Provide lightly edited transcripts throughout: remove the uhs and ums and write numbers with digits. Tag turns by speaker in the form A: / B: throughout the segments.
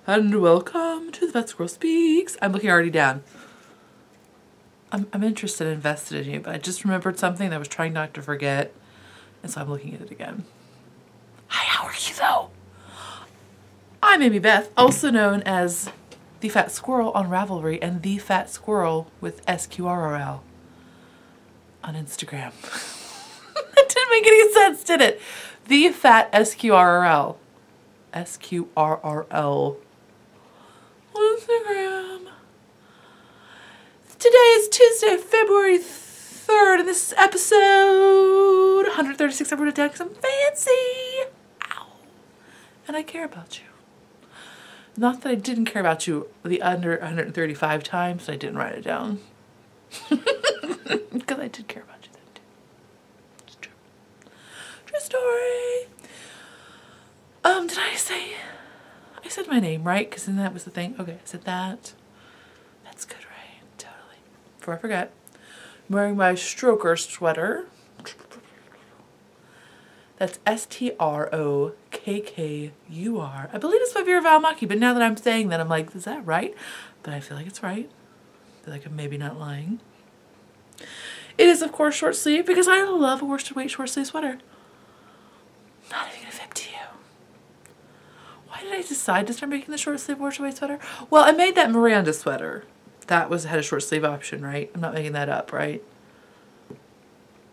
A: and welcome to the Fat Squirrel Speaks. I'm looking already down. I'm interested and invested in you, but I just remembered something that I was trying not to forget, and so I'm looking at it again. Hi, how are you though? I'm Amy Beth, also known as the Fat Squirrel on Ravelry and the Fat Squirrel with SQRRL on Instagram. That didn't make any sense, did it? The Fat SQRRL. SQRRL on Instagram. Today is Tuesday, February 3rd, and this is episode 136. I wrote it down because I'm fancy. Ow. And I care about you. Not that I didn't care about you the under 135 times, but I didn't write it down. Because I did care about you then too. It's true. True story. Did I say... I said my name, right? Because then that was the thing. Okay, I said that. That's good, right? Totally. Before I forget, I'm wearing my Stroker sweater. That's Strokker. I believe it's by Vera Valmaki, but now that I'm saying that, I'm like, is that right? But I feel like it's right. I feel like I'm maybe not lying. It is, of course, short sleeve because I love a worsted weight short sleeve sweater. Not even gonna fib to you. Why did I decide to start making the short sleeve worsted weight sweater? Well, I made that Miranda sweater. That had a short sleeve option, right? I'm not making that up, right?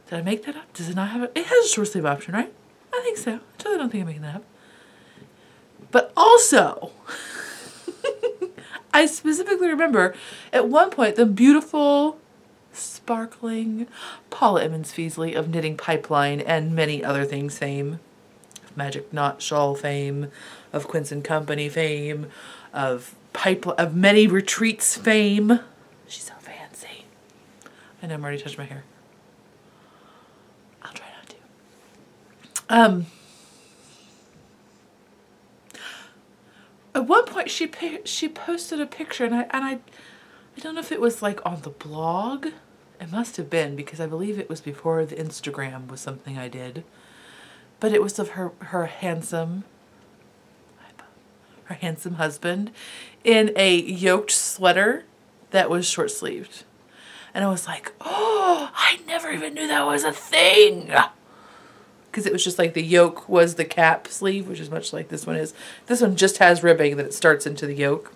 A: Did I make that up? Does it not have it? It has a short sleeve option, right? I think so. I totally don't think I'm making that up. But also, I specifically remember at one point the beautiful, sparkling Paula Emmons Feasley of Knitting Pipeline and many other things fame, Magic Knot Shawl fame, of Quince and Company fame, of many retreats fame. She's so fancy. I know I'm already touching my hair. I'll try not to. At one point she posted a picture, and I don't know if it was like on the blog. It must have been, because I believe it was before the Instagram was something I did. But it was of her handsome husband in a yoked sweater that was short sleeved. And I was like, oh, I never even knew that was a thing. Because it was just like the yoke was the cap sleeve, which is much like this one is. This one just has ribbing that it starts into the yoke.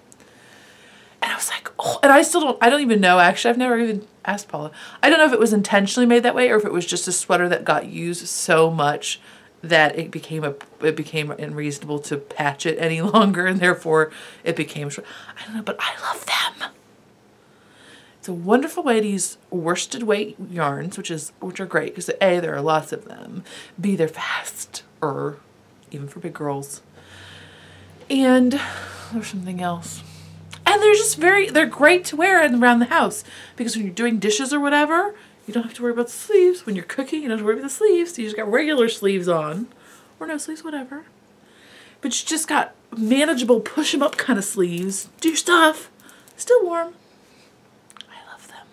A: And I was like, oh, and I don't even know, actually. I've never even asked Paula. I don't know if it was intentionally made that way or if it was just a sweater that got used so much that it became unreasonable to patch it any longer, and therefore it became short. I don't know, but I love them. It's a wonderful way to use worsted weight yarns, which are great because A, there are lots of them. B, they're fast, or even for big girls. And there's something else. And they're great to wear around the house because when you're doing dishes or whatever, you don't have to worry about the sleeves. When you're cooking, you don't have to worry about the sleeves. You just got regular sleeves on. Or no sleeves, whatever. But you just got manageable, push them up kind of sleeves. Do your stuff. Still warm. I love them.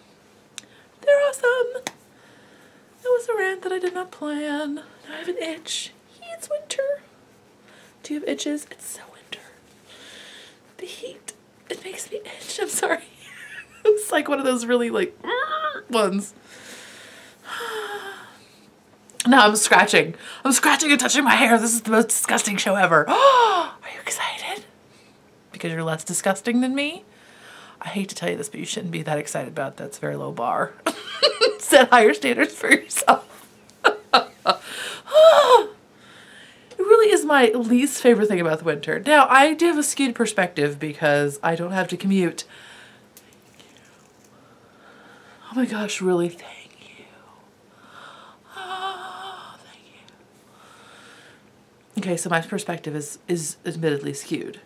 A: They're awesome. That was a rant that I did not plan. Now I have an itch. It's winter. Do you have itches? It's so winter. The heat. It makes me itch. I'm sorry. It's like one of those really like ones. No, I'm scratching. I'm scratching and touching my hair. This is the most disgusting show ever. Are you excited? Because you're less disgusting than me? I hate to tell you this, but you shouldn't be that excited about it. That's a very low bar. Set higher standards for yourself. It really is my least favorite thing about the winter. Now, I do have a skewed perspective because I don't have to commute. Oh my gosh, really? Thank you. Oh, thank you. Okay, so my perspective is admittedly skewed.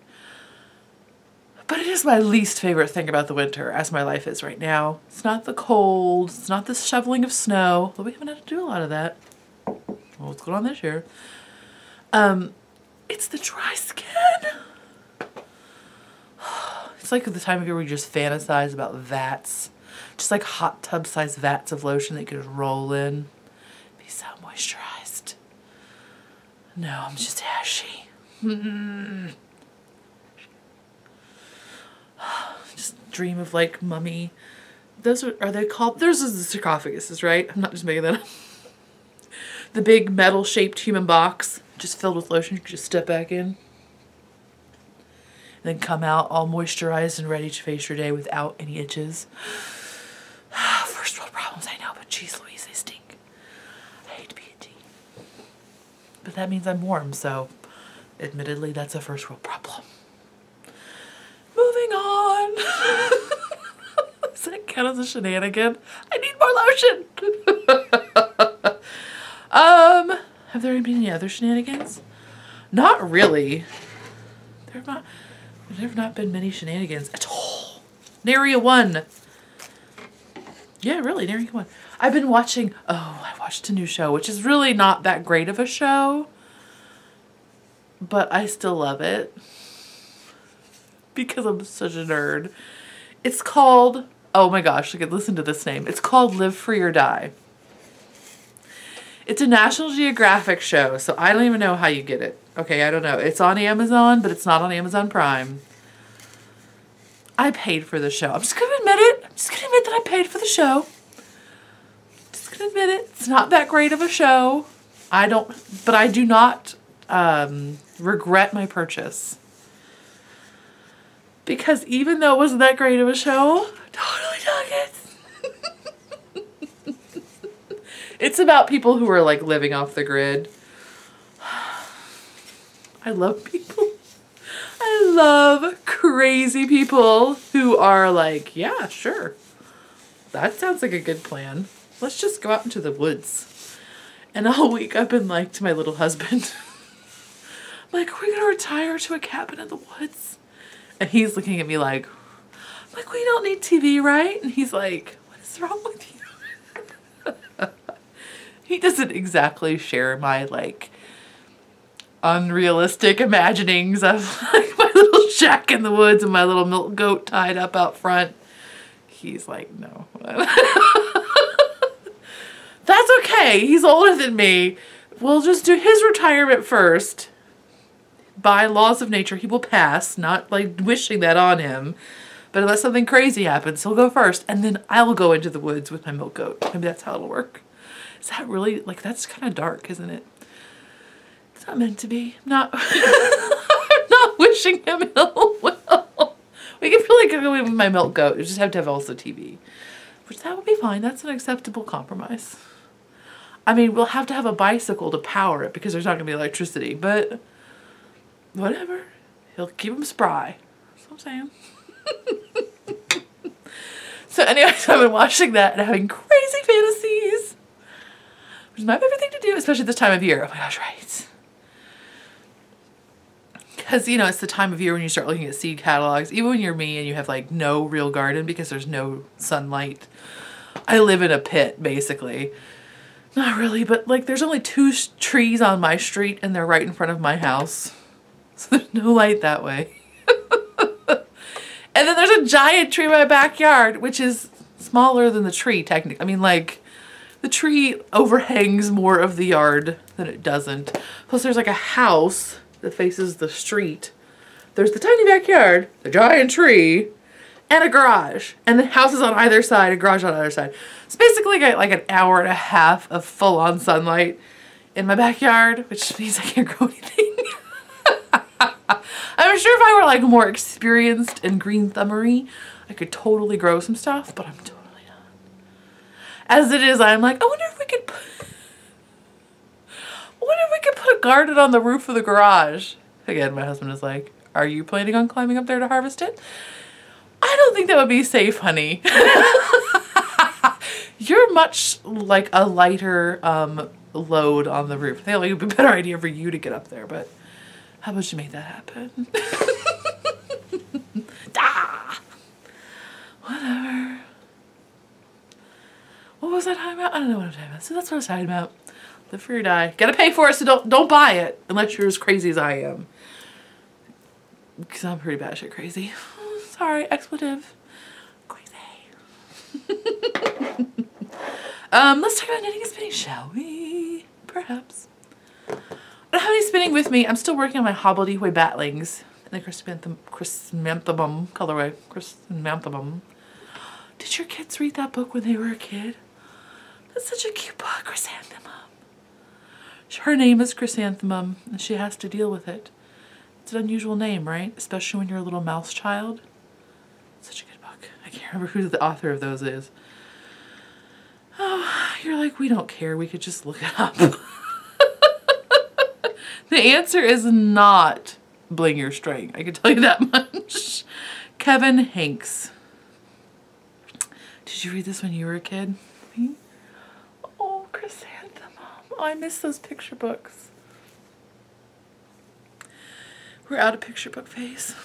A: But it is my least favorite thing about the winter, as my life is right now. It's not the cold, it's not the shoveling of snow, although we haven't had to do a lot of that. Well, what's going on this year? It's the dry skin. It's like the time of year where you just fantasize about vats. Just like hot tub sized vats of lotion that you could just roll in. Be so moisturized. No, I'm just ashy. stream of like mummy. Those are they called? Those are the sarcophaguses, right? I'm not just making that up. The big metal shaped human box just filled with lotion. You can just step back in. And then come out all moisturized and ready to face your day without any itches. First world problems, I know, but geez Louise, they stink. I hate to be itchy. But that means I'm warm, so admittedly that's a first world problem. Moving on. Does that count as a shenanigan? I need more lotion. Have there been any other shenanigans? Not really. There have not been many shenanigans at all. Nary a one. Yeah, really, nary a one. I've been watching, I watched a new show, which is really not that great of a show, but I still love it because I'm such a nerd. It's called, oh my gosh, I could listen to this name. It's called Live Free or Die. It's a National Geographic show, so I don't even know how you get it. Okay, I don't know. It's on Amazon, but it's not on Amazon Prime. I paid for the show. I'm just going to admit it. I'm just going to admit that I paid for the show. Just going to admit it. It's not that great of a show. But I do not regret my purchase. Because even though it wasn't that great of a show, totally dug it. It's about people who are like living off the grid. I love people. I love crazy people who are like, yeah, sure. That sounds like a good plan. Let's just go out into the woods. And I'll wake up and like to my little husband. Like, are we going to retire to a cabin in the woods? And he's looking at me like, we don't need TV, right? And he's like, what is wrong with you? He doesn't exactly share my like unrealistic imaginings of like my little shack in the woods and my little milk goat tied up out front. He's like, no. That's okay. He's older than me. We'll just do his retirement first. By laws of nature, he will pass. Not like wishing that on him. But unless something crazy happens, he'll go first. And then I'll go into the woods with my milk goat. Maybe that's how it'll work. Is that really, like, that's kind of dark, isn't it? It's not meant to be. I'm not wishing him ill will. We can really go away with my milk goat. You just have to have also TV. Which that would be fine. That's an acceptable compromise. I mean, we'll have to have a bicycle to power it because there's not going to be electricity. But whatever. He'll keep him spry. That's what I'm saying. So anyways, I've been watching that and having crazy fantasies. Which is my favorite thing to do, especially this time of year. Oh my gosh, right. Because, you know, it's the time of year when you start looking at seed catalogs. Even when you're me and you have, like, no real garden because there's no sunlight. I live in a pit, basically. Not really, but, like, there's only 2 trees on my street and they're right in front of my house. So there's no light that way. And then there's a giant tree in my backyard, which is smaller than the tree, technically. I mean, like, the tree overhangs more of the yard than it doesn't. Plus, there's, like, a house that faces the street. There's the tiny backyard, the giant tree, and a garage. And the house is on either side, a garage on either side. So basically, I get, like, an hour and a half of full-on sunlight in my backyard, which means I can't grow anything. I'm sure if I were like more experienced and green thumbery, I could totally grow some stuff, but I'm totally not. As it is, I'm like, I wonder if we could put a garden on the roof of the garage. Again, my husband is like, are you planning on climbing up there to harvest it? I don't think that would be safe, honey. You're much like a lighter load on the roof. I think it would be a better idea for you to get up there, but how about you make that happen? Ah! Whatever. What was I talking about? I don't know what I'm talking about. So that's what I was talking about. Live free or die. Gotta pay for it, so don't buy it unless you're as crazy as I am. Because I'm pretty batshit crazy. Oh, sorry, expletive. Crazy. Let's talk about knitting and spinning, shall we? Perhaps. I don't have any spinning with me. I'm still working on my hobbledehoy batlings. the chrysanthemum colorway. Chrysanthemum. Did your kids read that book when they were a kid? That's such a cute book, Chrysanthemum. Her name is Chrysanthemum, and she has to deal with it. It's an unusual name, right? Especially when you're a little mouse child. Such a good book. I can't remember who the author of those is. Oh, you're like, we don't care. We could just look it up. The answer is not Bling Your String. I can tell you that much. Kevin Hanks. Did you read this when you were a kid? Oh, Chrysanthemum. Oh, I miss those picture books. We're out of picture book phase.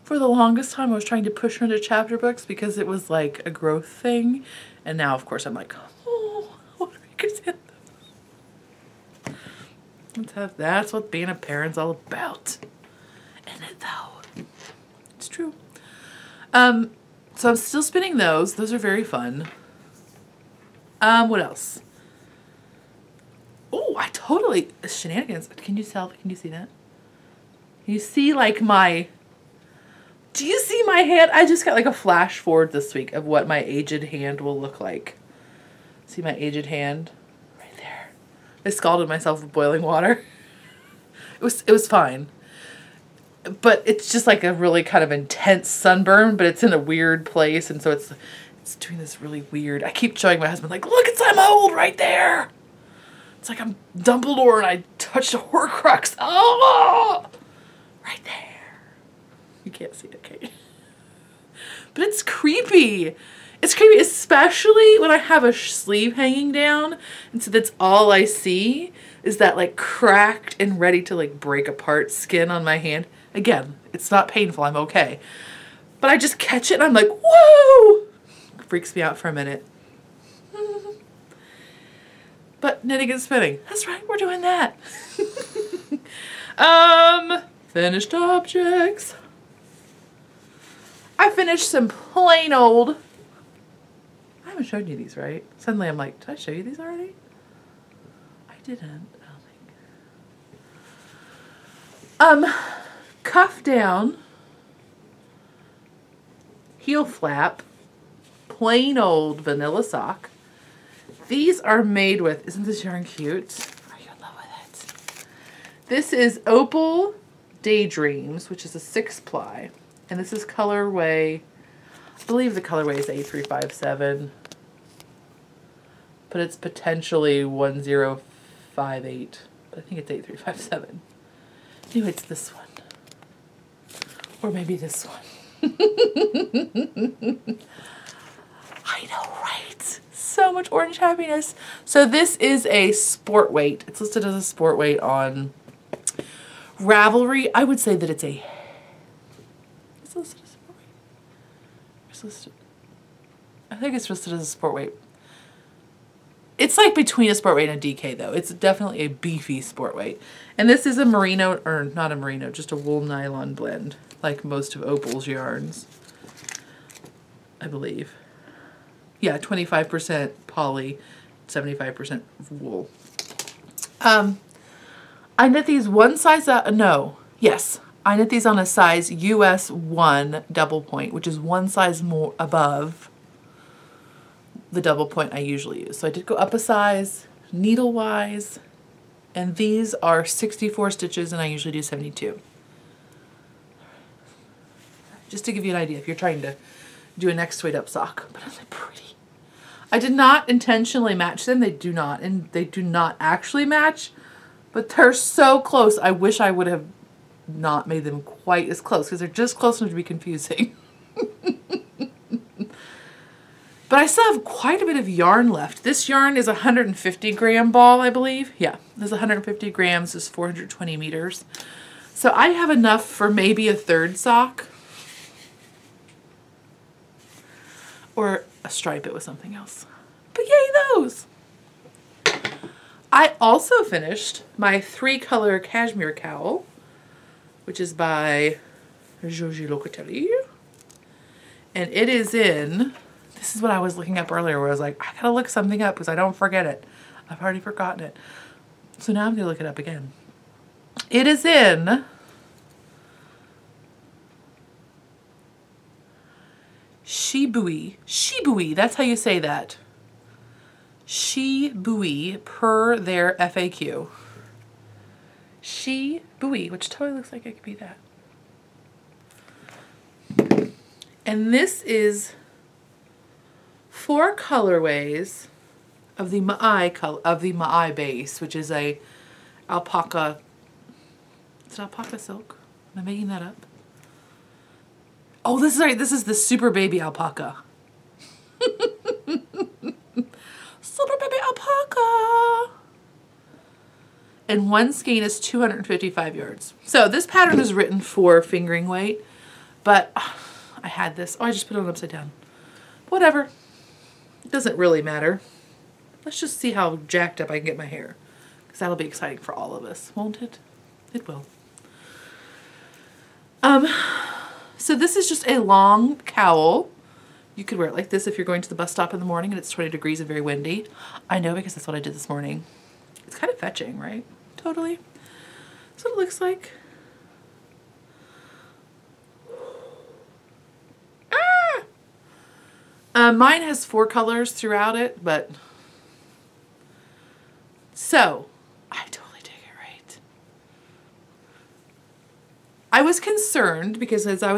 A: For the longest time, I was trying to push her into chapter books because it was like a growth thing. And now, of course, I'm like, oh, what are you Chrysanthemum? That's what being a parent's all about. Isn't it, though? It's true. So I'm still spinning those. Those are very fun. What else? Oh, I totally... Shenanigans. Can you tell? Can you see that? Can you see, like, my... Do you see my hand? I just got, like, a flash forward this week of what my aged hand will look like. See my aged hand? Right there. I scalded myself with boiling water. It was fine. But it's just like a really kind of intense sunburn, but it's in a weird place, and so it's doing this really weird... I keep showing my husband, like, look, it's I'm old right there! It's like I'm Dumbledore and I touched a Horcrux. Oh! Right there. You can't see it, Kate. But it's creepy. It's creepy, especially when I have a sleeve hanging down, and so that's all I see is that, like, cracked and ready to, like, break apart skin on my hand. Again, it's not painful. I'm okay. But I just catch it and I'm like, whoa! It freaks me out for a minute. But knitting and spinning. That's right, we're doing that. Finished objects. I finished some plain old... I haven't showed you these, right? Suddenly I'm like, did I show you these already? I didn't, I don't think. Cuff down, heel flap, plain old vanilla sock. These are made with, isn't this yarn cute? Are you in love with it? This is Opal Daydreams, which is a 6-ply. And this is colorway, I believe the colorway is A357. But it's potentially 1058. But I think it's A357. Anyway, it's this one. Or maybe this one. I know, right? So much orange happiness. So this is a sport weight. It's listed as a sport weight on Ravelry. I would say that it's a... It's listed as a sport weight. It's listed... I think it's listed as a sport weight. It's like between a sport weight and a DK though. It's definitely a beefy sport weight. And this is a merino, or not a merino, just a wool nylon blend, like most of Opal's yarns, I believe. Yeah, 25% poly, 75% wool. I knit these one size up, no, yes. I knit these on a size US 1 double point, which is one size more above the double point I usually use. So I did go up a size, needle-wise, and these are 64 stitches, and I usually do 72. Just to give you an idea, if you're trying to do a next weight up sock. But aren't they pretty? I did not intentionally match them. They do not, and they do not actually match, but they're so close. I wish I would have not made them quite as close, because they're just close enough to be confusing. But I still have quite a bit of yarn left. This yarn is a 150 gram ball, I believe. Yeah, this is 150 grams, this is 420 meters. So I have enough for maybe a third sock. Or stripe it with something else. But yay those! I also finished my 3-color cashmere cowl, which is by Giorgio Locatelli. And it is in... This is what I was looking up earlier where I was like, I gotta look something up because I don't forget it. I've already forgotten it. So now I'm gonna look it up again. It is in Shibui. Shibui, that's how you say that. Shibui per their FAQ. Shibui, which totally looks like it could be that. And this is 4 colorways of the Ma'ai base, which is a alpaca. Is it alpaca silk? Am I making that up? Oh, this is right. This is the super baby alpaca. Super baby alpaca. And one skein is 255 yards. So this pattern is written for fingering weight, but I had this. Oh, I just put it on upside down. Whatever. It doesn't really matter. Let's just see how jacked up I can get my hair, because that'll be exciting for all of us, won't it? It will. So this is just a long cowl. You could wear it like this if you're going to the bus stop in the morning and it's 20 degrees and very windy. I know, because that's what I did this morning. It's kind of fetching, right? Totally. That's what it looks like. Mine has 4 colors throughout it, but so I totally dig it, right? I was concerned because as I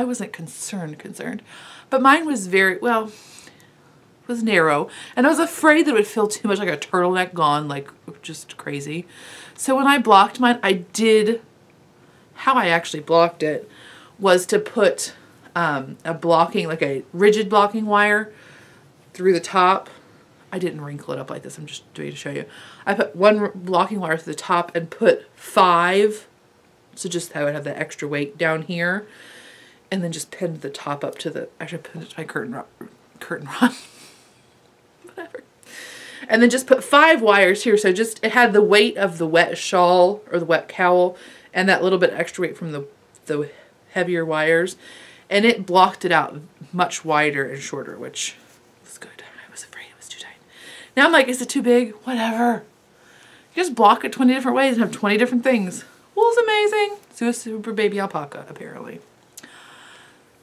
A: wasn't concerned, but mine was very, well, it was narrow, and I was afraid that it would feel too much like a turtleneck gone, like just crazy. So when I blocked mine, how I actually blocked it was to put like a rigid blocking wire through the top. I didn't wrinkle it up like this, I'm just doing it to show you. I put 1 blocking wire through the top and put 5, so just how I would have that extra weight down here, and then just pinned the top up to the, actually pinned it to my curtain rod. Whatever. And then just put 5 wires here, so just, it had the weight of the wet shawl or the wet cowl and that little bit extra weight from the heavier wires, and it blocked it out much wider and shorter, which was good. I was afraid it was too tight. Now I'm like, is it too big? Whatever. You just block it 20 different ways and have 20 different things. Well, it's amazing. So a super baby alpaca, apparently.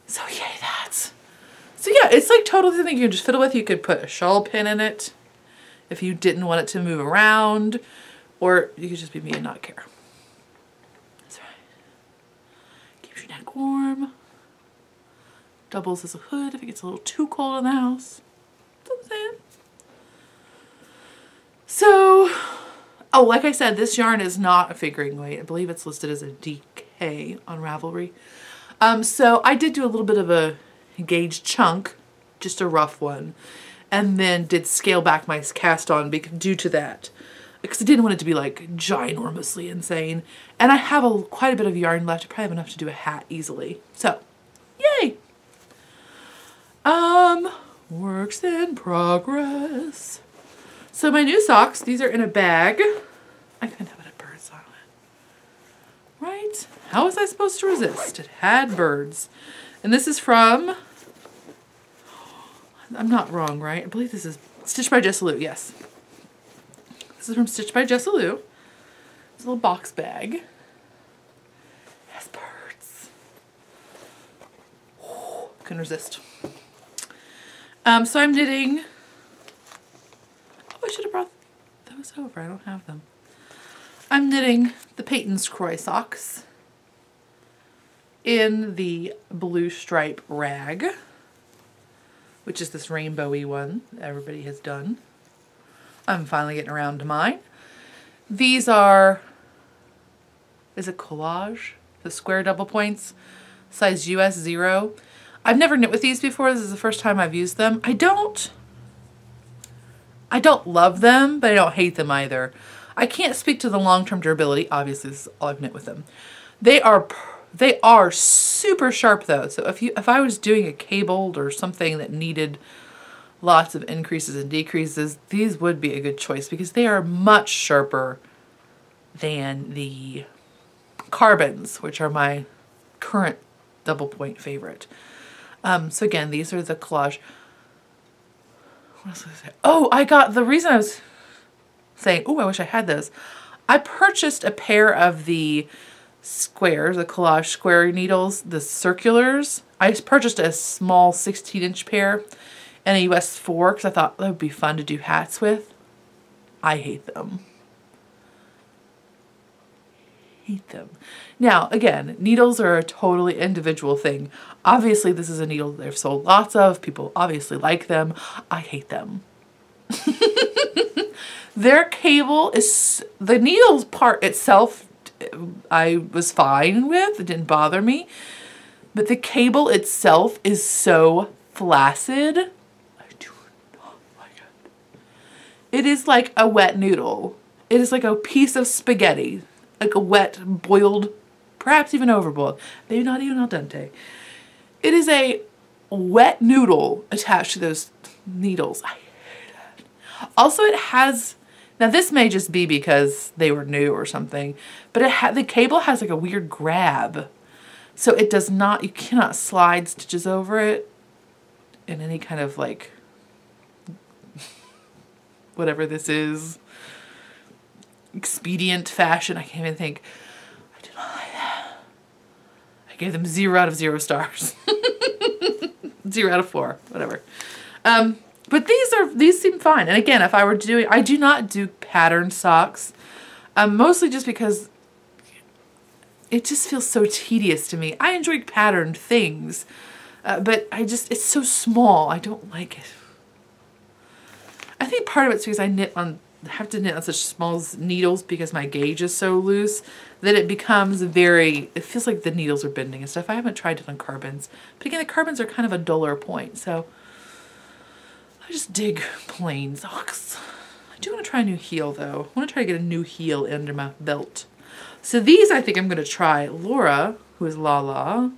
A: So yay, that. So yeah, it's like totally something you can just fiddle with. You could put a shawl pin in it if you didn't want it to move around, or you could just be me and not care. That's right. Keeps your neck warm. Doubles as a hood if it gets a little too cold in the house. That's what I'm saying. So, oh, like I said, this yarn is not a fingering weight. I believe it's listed as a DK on Ravelry. So I did do a little bit of a gauge chunk, just a rough one, and then did scale back my cast on due to that, because I didn't want it to be like ginormously insane. And I have quite a bit of yarn left. I probably have enough to do a hat easily. So, yay! Works in progress. So my new socks, these are in a bag. I couldn't have it at birds on it. Right? How was I supposed to resist? It had birds. And this is from, I'm not wrong, right? I believe this is Stitched by Jessalou, yes. This is from Stitched by Jessalou. It's a little box bag. It has birds. Couldn't resist. So I'm knitting, oh, I should have brought those over. I don't have them. I'm knitting the Peyton's Croy socks in the blue stripe rag, which is this rainbowy one that everybody has done. I'm finally getting around to mine. These are, is it collage? The square double points, size US 0. I've never knit with these before. This is the first time I've used them. I don't love them, but I don't hate them either. I can't speak to the long-term durability. Obviously, this is all I've knit with them. They are super sharp though. So if I was doing a cabled or something that needed lots of increases and decreases, these would be a good choice because they are much sharper than the carbons, which are my current double point favorite. So again, these are the collage. What else was I say? Oh, I got, the reason I was saying, oh, I wish I had those. I purchased a pair of the squares, the collage square needles, the circulars. I purchased a small 16-inch pair and a US 4 because I thought that would be fun to do hats with. I hate them. Hate them. Now, again, needles are a totally individual thing. Obviously, this is a needle they've sold lots of. People obviously like them. I hate them. Their cable is, the needles part itself, I was fine with. It didn't bother me. But the cable itself is so flaccid. I do not like it. It is like a wet noodle. It is like a piece of spaghetti. Like a wet, boiled, perhaps even overboiled. Maybe not even al dente. It is a wet noodle attached to those needles. I hate it. Also, it has, now this may just be because they were new or something, but the cable has like a weird grab. So it does not, you cannot slide stitches over it in any kind of like, whatever this is, expedient fashion. I can't even think. I do not like that. I gave them 0 out of 0 stars. 0 out of 4, whatever. But these seem fine. And again, if I were doing, I do not do patterned socks, mostly just because it just feels so tedious to me. I enjoy patterned things, but it's so small. I don't like it. I think part of it's because I have to knit on such small needles because my gauge is so loose that it becomes it feels like the needles are bending and stuff. I haven't tried it on carbons, but again, the carbons are kind of a duller point, so I just dig plain socks. I do want to try a new heel though. I want to try to get a new heel under my belt. So these I think I'm going to try Laura, who is Laura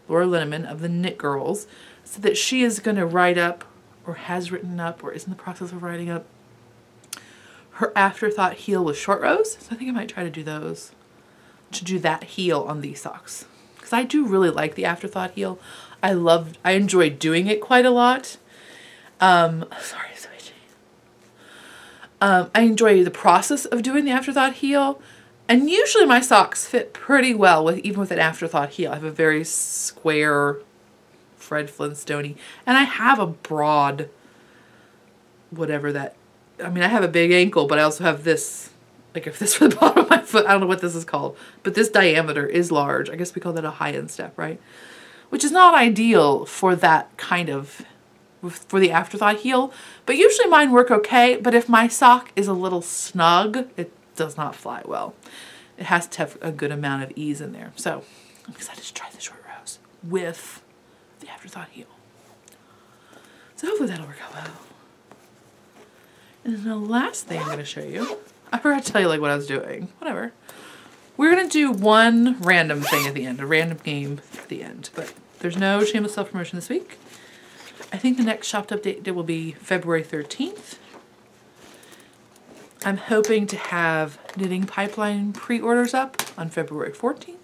A: Linneman of the Knit Girls, so that she is going to write up, or has written up, or is in the process of writing up, her Afterthought heel with short rows. So I think I might try to do those, to do that heel on these socks. Because I do really like the Afterthought heel. I enjoy doing it quite a lot. Sorry, switching. I enjoy the process of doing the Afterthought heel. And usually my socks fit pretty well even with an Afterthought heel. I have a very square Fred Flintstone-y, and I have a broad, whatever that, I mean, I have a big ankle, but I also have this, like if this were the bottom of my foot, I don't know what this is called, but this diameter is large. I guess we call that a high-end step, right? Which is not ideal for that kind of, for the Afterthought heel, but usually mine work okay, but if my sock is a little snug, it does not fly well. It has to have a good amount of ease in there. So I'm excited to try the short rows with the Afterthought heel. So hopefully that'll work out well. And then the last thing I'm going to show you, I forgot to tell you like what I was doing. Whatever. We're going to do one random thing at the end, a random game at the end, but there's no shameless self-promotion this week. I think the next Shopped update will be February 13th. I'm hoping to have Knitting Pipeline pre-orders up on February 14th.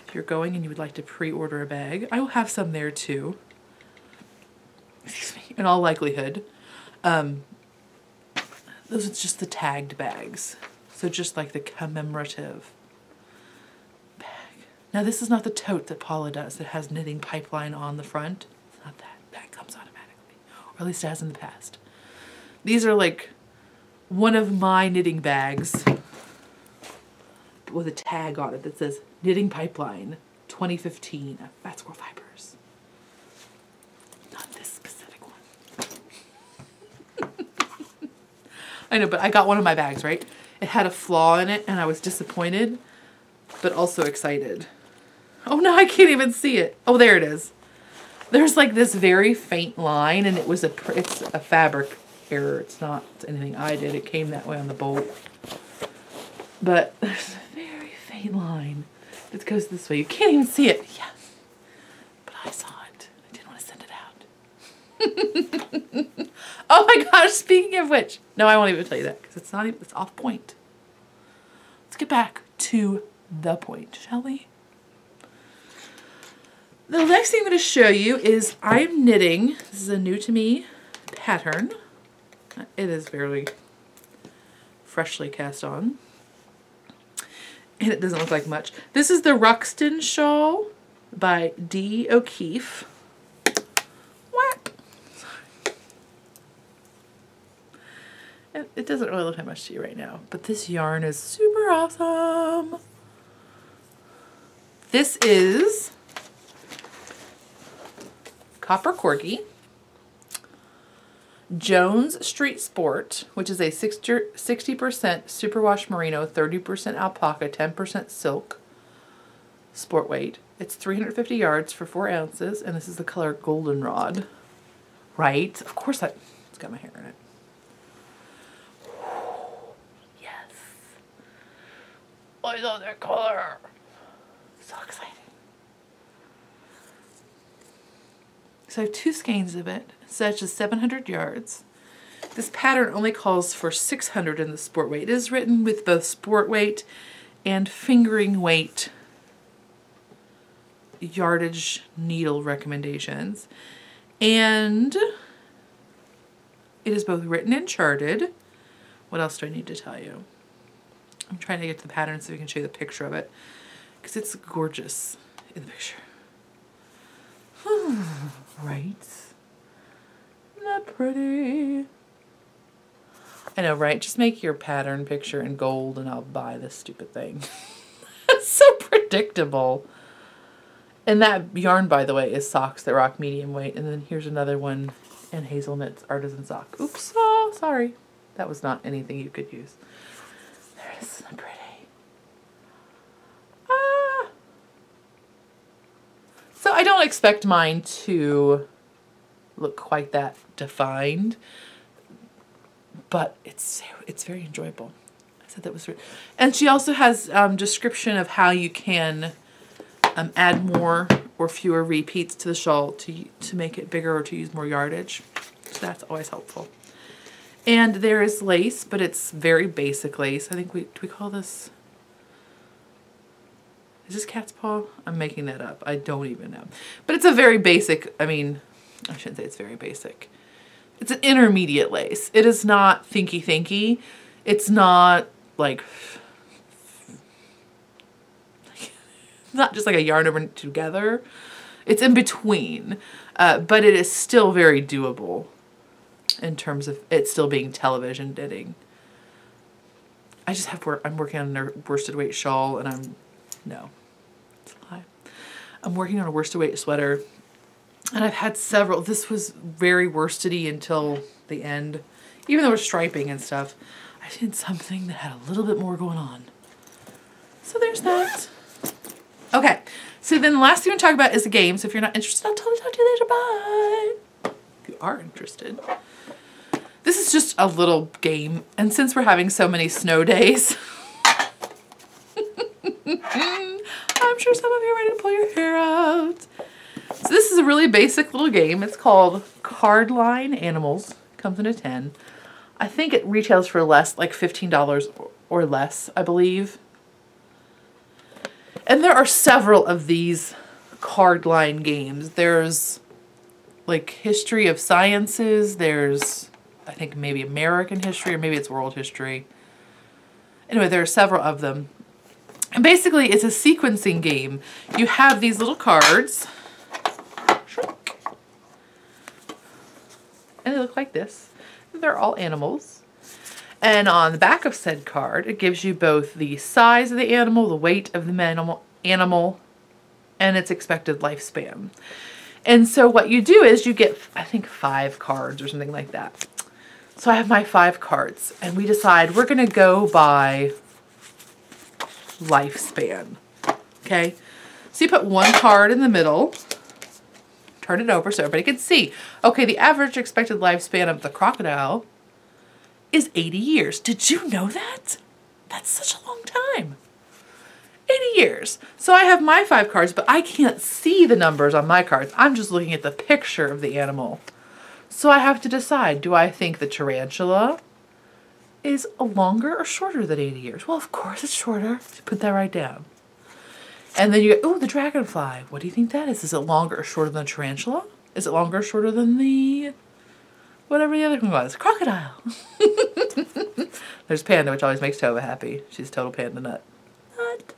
A: If you're going and you would like to pre-order a bag, I will have some there too. Excuse me, in all likelihood. Those are just the tagged bags. So just like the commemorative bag. Now this is not the tote that Paula does that has Knitting Pipeline on the front. It's not that. That comes automatically. Or at least it has in the past. These are like one of my knitting bags with a tag on it that says Knitting Pipeline 2015 at Fat Squirrel Fibers. Not this specific one. I know, but I got one of my bags, right? It had a flaw in it and I was disappointed, but also excited. Oh no, I can't even see it. Oh, there it is. There's like this very faint line and it's a fabric error. It's not anything I did. It came that way on the bolt. But there's a very faint line that goes this way. You can't even see it. Yes. But I saw it. I didn't want to send it out. Oh my gosh, speaking of which. No, I won't even tell you that because it's not even, it's off point. Let's get back to the point, shall we? The next thing I'm going to show you is I'm knitting, this is a new to me pattern. It is very freshly cast on. And it doesn't look like much. This is the Ruxton shawl by D. O'Keefe. Whack. And it doesn't really look that much to you right now, but this yarn is super awesome. This is Copper Corgi, Jones Street Sport, which is a 60% superwash merino, 30% alpaca, 10% silk sport weight. It's 350 yards for 4 ounces, and this is the color Goldenrod. Right? Of course it's got my hair in it. Yes. I love that color. So exciting. So I have 2 skeins of it, such as 700 yards. This pattern only calls for 600 in the sport weight. It is written with both sport weight and fingering weight yardage needle recommendations. And it is both written and charted. What else do I need to tell you? I'm trying to get to the pattern so we can show you the picture of it, because it's gorgeous in the picture. Right? Isn't that pretty? I know, right? Just make your pattern picture in gold and I'll buy this stupid thing. It's so predictable. And that yarn, by the way, is Socks That Rock medium weight. And then here's another one in Hazelnut's Artisan Sock. Oops, oh, sorry. That was not anything you could use. There it is, isn't that pretty? So I don't expect mine to look quite that defined, but it's very enjoyable. I said that was really, and she also has description of how you can add more or fewer repeats to the shawl to make it bigger or to use more yardage. So that's always helpful. And there is lace, but it's very basic lace. I think do we call this? Is this cat's paw? I'm making that up. I don't even know. But it's a very basic, I mean, I shouldn't say it's very basic. It's an intermediate lace. It is not thinky. It's not like, not just like a yarn over together. It's in between, but it is still very doable in terms of it still being television knitting. I just have I'm working on a worsted weight shawl, and no, it's a lie. I'm working on a worsted weight sweater, and I've had several. This was very worstedy until the end. Even though we're striping and stuff, I did something that had a little bit more going on. So there's that. Okay, so then the last thing we're going to talk about is a game. So if you're not interested, I'll totally talk to you later. Bye. If you are interested. This is just a little game. And since we're having so many snow days, I'm sure some of you are ready to pull your hair out. So this is a really basic little game. It's called Card Line Animals. Comes in a 10. I think it retails for less, like $15 or less, I believe. And there are several of these card line games. There's like History of Sciences. There's, I think, maybe American history, or maybe it's world history. Anyway, there are several of them. And basically, it's a sequencing game. You have these little cards. And they look like this. They're all animals. And on the back of said card, it gives you both the size of the animal, the weight of the animal, and its expected lifespan. And so what you do is you get, I think, 5 cards or something like that. So I have my 5 cards, and we decide we're going to go by lifespan. Okay? So you put 1 card in the middle, turn it over so everybody can see. Okay, the average expected lifespan of the crocodile is 80 years. Did you know that? That's such a long time. 80 years. So I have my 5 cards, but I can't see the numbers on my cards. I'm just looking at the picture of the animal. So I have to decide, do I think the tarantula is longer or shorter than 80 years? Well, of course it's shorter. Put that right down. And then you go, oh, the dragonfly. What do you think that is? Is it longer or shorter than the tarantula? Is it longer or shorter than the whatever the other one was? Crocodile. There's Panda, which always makes Tova happy. She's a total panda nut. Nut.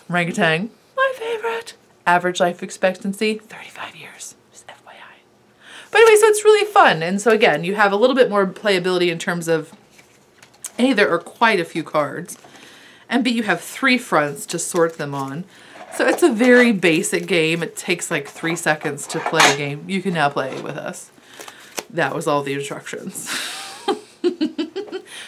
A: Orangutan, my favorite. Average life expectancy, 35 years. Just FYI. But anyway, so it's really fun. And so again, you have a little bit more playability in terms of A, there are quite a few cards, and B, you have 3 fronts to sort them on. So it's a very basic game. It takes like 3 seconds to play a game. You can now play with us. That was all the instructions.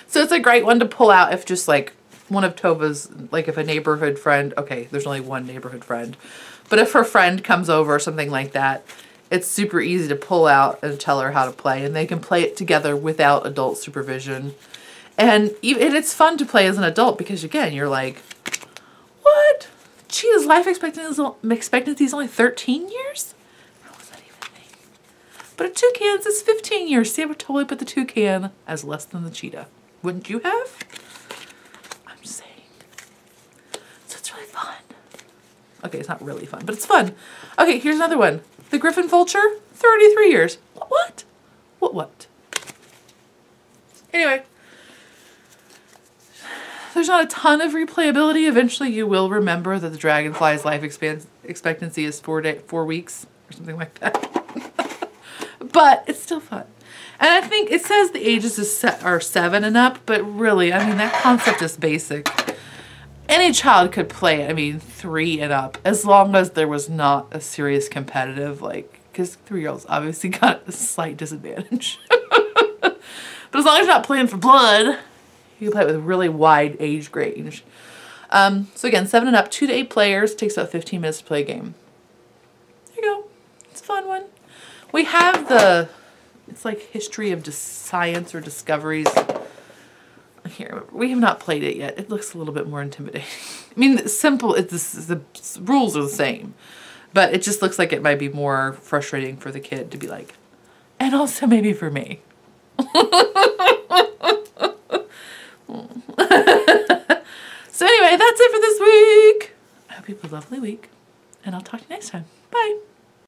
A: So it's a great one to pull out if just like one of Tova's, like if a neighborhood friend, okay, there's only one neighborhood friend, but if her friend comes over or something like that, it's super easy to pull out and tell her how to play, and they can play it together without adult supervision. And it's fun to play as an adult because, again, you're like, what? Cheetah's life expectancy is only 13 years? How was that even a thing? But a toucan's is 15 years. See, I would totally put the toucan as less than the cheetah. Wouldn't you have? I'm just saying. So it's really fun. Okay, it's not really fun, but it's fun. Okay, here's another one. The Griffin Vulture, 33 years. What? What? Anyway. There's not a ton of replayability. Eventually you will remember that the dragonfly's life expectancy is 4 weeks or something like that. But it's still fun. And I think it says the ages are 7 and up, but really, I mean, that concept is basic. Any child could play it, I mean, 3 and up, as long as there was not a serious competitive, like, because 3-year-olds obviously got a slight disadvantage. But as long as you're not playing for blood, you can play it with a really wide age range. So again, 7 and up, 2 to 8 players, takes about 15 minutes to play a game. There you go. It's a fun one. We have it's like history of science or discoveries. Here, we have not played it yet. It looks a little bit more intimidating. I mean, it's simple, the rules are the same, but it just looks like it might be more frustrating for the kid to be like, and also maybe for me. So anyway, that's it for this week. I hope you have a lovely week, and I'll talk to you next time. Bye.